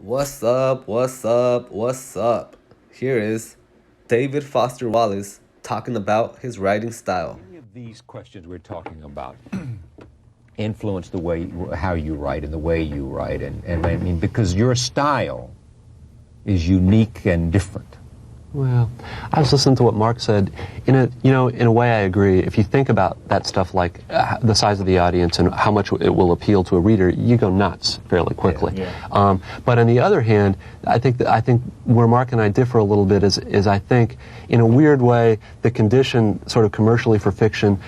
What's up? What's up? What's up? Here is David Foster Wallace talking about his writing style. Any of these questions we're talking about influence the way, how you write and the way you write, and I mean, because your style is unique and different. Well, I was listening to what Mark said. In a way, I agree. If you think about that stuff, like the size of the audience and how much it will appeal to a reader, you go nuts fairly quickly. Yeah. But on the other hand, I think where Mark and I differ a little bit is I think, in a weird way, the condition sort of commercially for fiction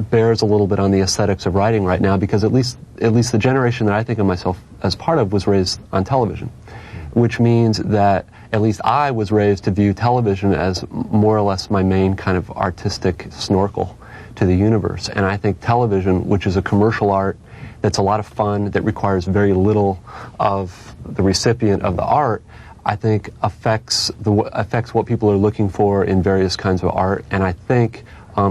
bears a little bit on the aesthetics of writing right now, because at least the generation that I think of myself as part of was raised on television, which means that at least I was raised to view television as more or less my main kind of artistic snorkel to the universe. And I think television, which is a commercial art that's a lot of fun, that requires very little of the recipient of the art, I think affects what people are looking for in various kinds of art, and I think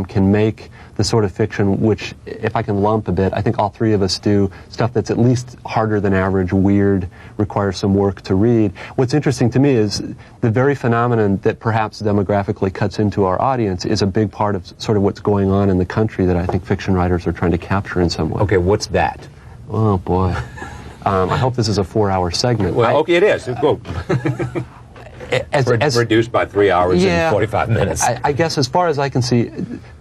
can make the sort of fiction which, if I can lump a bit, I think all three of us do, stuff that's at least harder than average, weird, requires some work to read. What's interesting to me is the very phenomenon that perhaps demographically cuts into our audience is a big part of sort of what's going on in the country that I think fiction writers are trying to capture in some way. Okay, what's that? Oh, boy. I hope this is a 4-hour segment. Well, okay, it is. Go. Reduced by 3 hours and 45 minutes. I guess as far as I can see,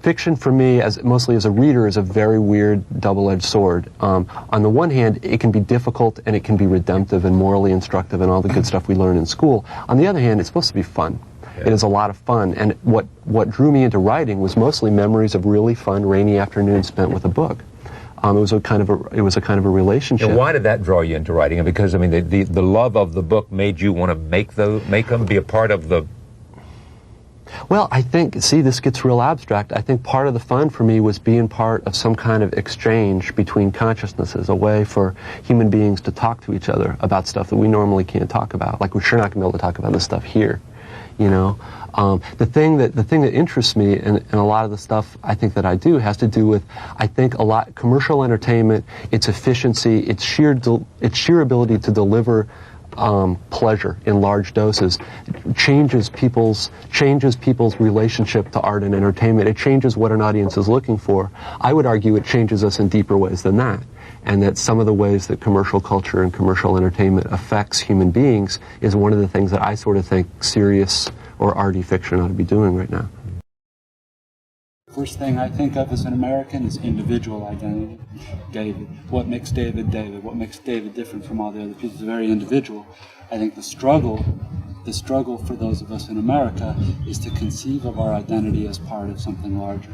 fiction for me, mostly as a reader, is a very weird double-edged sword. On the one hand, it can be difficult and it can be redemptive and morally instructive and all the good stuff we learn in school. On the other hand, it's supposed to be fun. Yeah. It is a lot of fun, and what drew me into writing was mostly memories of really fun rainy afternoons spent with a book. It was a kind of a relationship. And why did that draw you into writing? Because I mean, the love of the book made you want to make them be a part of the. Well, I think, see, this gets real abstract. I think part of the fun for me was being part of some kind of exchange between consciousnesses, a way for human beings to talk to each other about stuff that we normally can't talk about. Like, we're sure not going to be able to talk about this stuff here, you know. The thing that interests me in a lot of the stuff I think that I do has to do with, I think, a lot commercial entertainment, its efficiency, its sheer ability to deliver pleasure in large doses, changes people's relationship to art and entertainment. It changes what an audience is looking for. I would argue it changes us in deeper ways than that, and that some of the ways that commercial culture and commercial entertainment affects human beings is one of the things that I sort of think serious or arty fiction ought to be doing right now. First thing I think of as an American is individual identity. David. What makes David David? What makes David different from all the other people is very individual. I think the struggle for those of us in America is to conceive of our identity as part of something larger,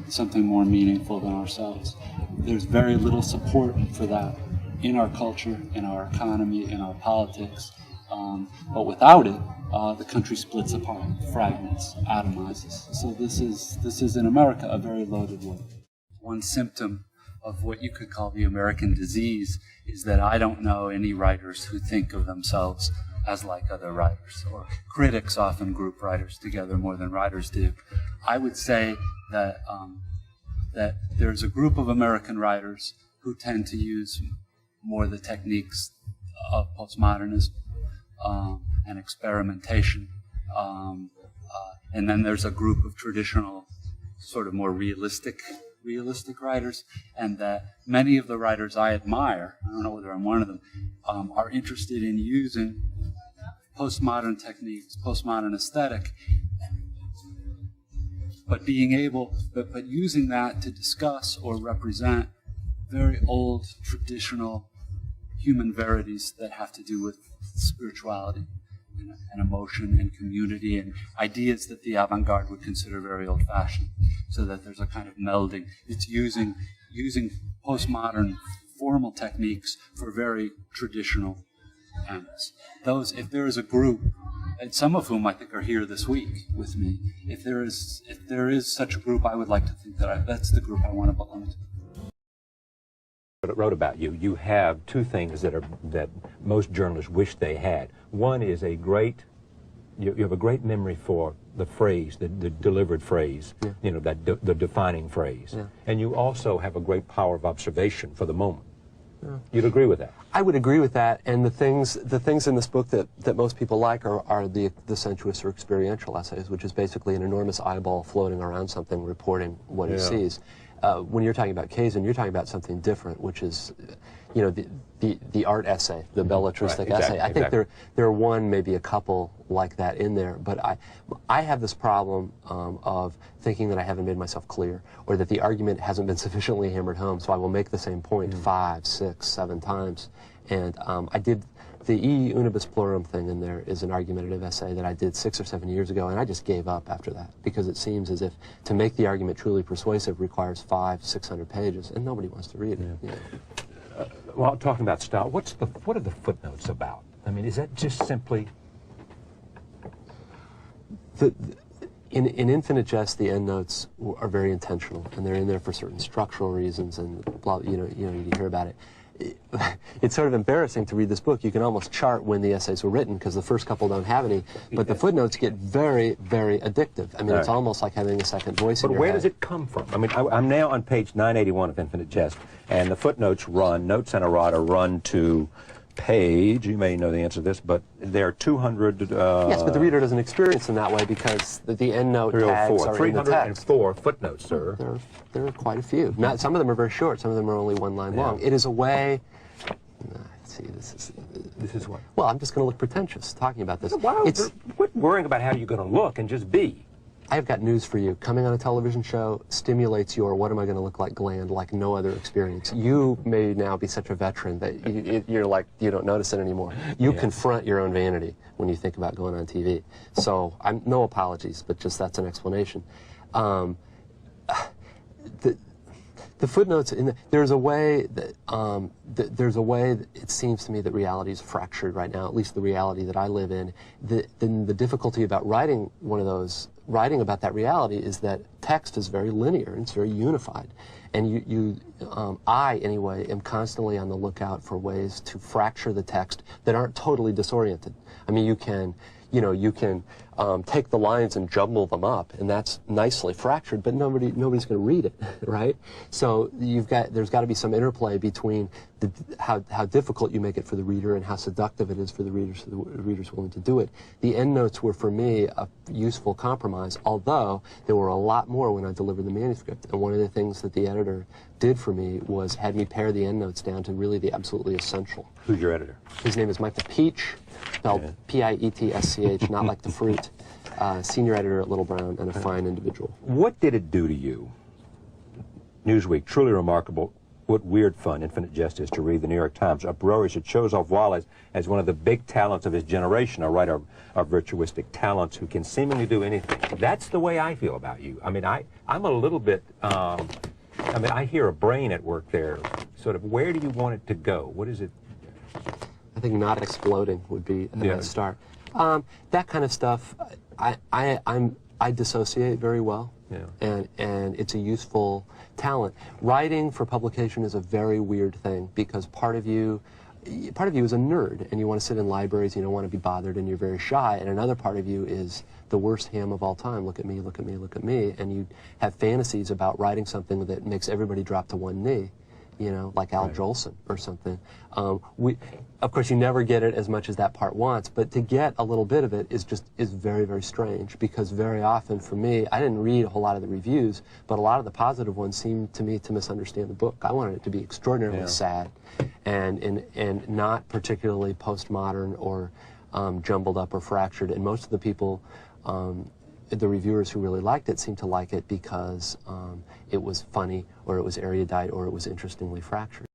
something more meaningful than ourselves. There's very little support for that in our culture, in our economy, in our politics. But without it, the country splits apart, fragments, atomizes. So this is in America a very loaded word. One symptom of what you could call the American disease is that I don't know any writers who think of themselves as like other writers, or critics often group writers together more than writers do. I would say that there's a group of American writers who tend to use more the techniques of postmodernism and experimentation, and then there's a group of traditional, sort of more realistic writers, and that many of the writers I admire, I don't know whether I'm one of them, are interested in using postmodern techniques, postmodern aesthetic, but using that to discuss or represent very old traditional human verities that have to do with spirituality and emotion and community and ideas that the avant-garde would consider very old-fashioned, so that there's a kind of melding. It's using postmodern formal techniques for very traditional ends. Those, if there is a group, and some of whom I think are here this week with me, if there is such a group, I would like to think that that's the group I want to belong to. Wrote about you. You have two things that most journalists wish they had. One is you have a great memory for the phrase, the delivered phrase, yeah. You know, the defining phrase. Yeah. And you also have a great power of observation for the moment. You'd agree with that? I would agree with that, and the things in this book that most people like are the sensuous or experiential essays, which is basically an enormous eyeball floating around something, reporting what he sees. When you're talking about Kazin, you're talking about something different, which is, you know, the art essay, the belletristic essay. I think there are one, maybe a couple like that in there, but I have this problem of thinking that I haven't made myself clear, or that the argument hasn't been sufficiently hammered home, so I will make the same point 5, 6, 7 times. And I did the E unibus plurum thing in there is an argumentative essay that I did 6 or 7 years ago, and I just gave up after that, because it seems as if to make the argument truly persuasive requires 500, 600 pages, and nobody wants to read it. You know. Well, talking about style, what are the footnotes about? I mean, is that just simply... In Infinite Jest, the endnotes are very intentional, and they're in there for certain structural reasons, and blah, you hear about it. It's sort of embarrassing to read this book. You can almost chart when the essays were written, because the first couple don't have any, but the footnotes get very, very addictive. I mean, it's almost like having a second voice in your head. But where does it come from? I mean, I'm now on page 981 of Infinite Jest, and the footnotes run, notes and errata run to page, you may know the answer to this, but there are 200... yes, but the reader doesn't experience them that way, because the endnote tags are in the text. 304 footnotes, sir. There are quite a few. Not, some of them are very short, some of them are only 1 line long. It is a way... see, this is what? Well, I'm just going to look pretentious talking about this. Wow, quit worrying about how you're going to look and just be. I've got news for you. Coming on a television show stimulates your what am I going to look like gland like no other experience. You may now be such a veteran that you're like, you don't notice it anymore. You confront your own vanity when you think about going on TV. So, no apologies, but just that's an explanation. The footnotes, there's a way that it seems to me that reality is fractured right now, at least the reality that I live in. The difficulty about writing one of those, writing about that reality, is that text is very linear and it's very unified. And I, anyway, am constantly on the lookout for ways to fracture the text that aren't totally disoriented. I mean, you can take the lines and jumble them up, and that's nicely fractured, but nobody's going to read it, right? So there's got to be some interplay between how difficult you make it for the reader and how seductive it is for the reader, so the reader's willing to do it. The endnotes were, for me, a useful compromise, although there were a lot more when I delivered the manuscript. And one of the things that the editor did for me was had me pare the endnotes down to really the absolutely essential. Who's your editor? His name is Michael Peach, spelled P-I-E-T-S-C-H, not like the fruit. Senior editor at Little Brown, and a fine individual. What did it do to you? Newsweek, truly remarkable. What weird fun Infinite Jest is to read. The New York Times, uproarious. It shows off Wallace as one of the big talents of his generation, a writer of virtuistic talents who can seemingly do anything. That's the way I feel about you. I mean, I'm a little bit, I mean, I hear a brain at work there. Sort of, where do you want it to go? What is it? I think not exploding would be a start. That kind of stuff, I dissociate very well, and it's a useful talent. Writing for publication is a very weird thing, because part of you is a nerd, and you want to sit in libraries, you don't want to be bothered, and you're very shy, and another part of you is the worst ham of all time. Look at me, look at me, look at me, and you have fantasies about writing something that makes everybody drop to one knee. You know, like Al Jolson or something. Of course, you never get it as much as that part wants, but to get a little bit of it is very, very strange, because very often for me, I didn't read a whole lot of the reviews, but a lot of the positive ones seemed to me to misunderstand the book. I wanted it to be extraordinarily sad and not particularly postmodern or jumbled up or fractured, and most of the people the reviewers who really liked it seemed to like it because it was funny, or it was erudite, or it was interestingly fractured.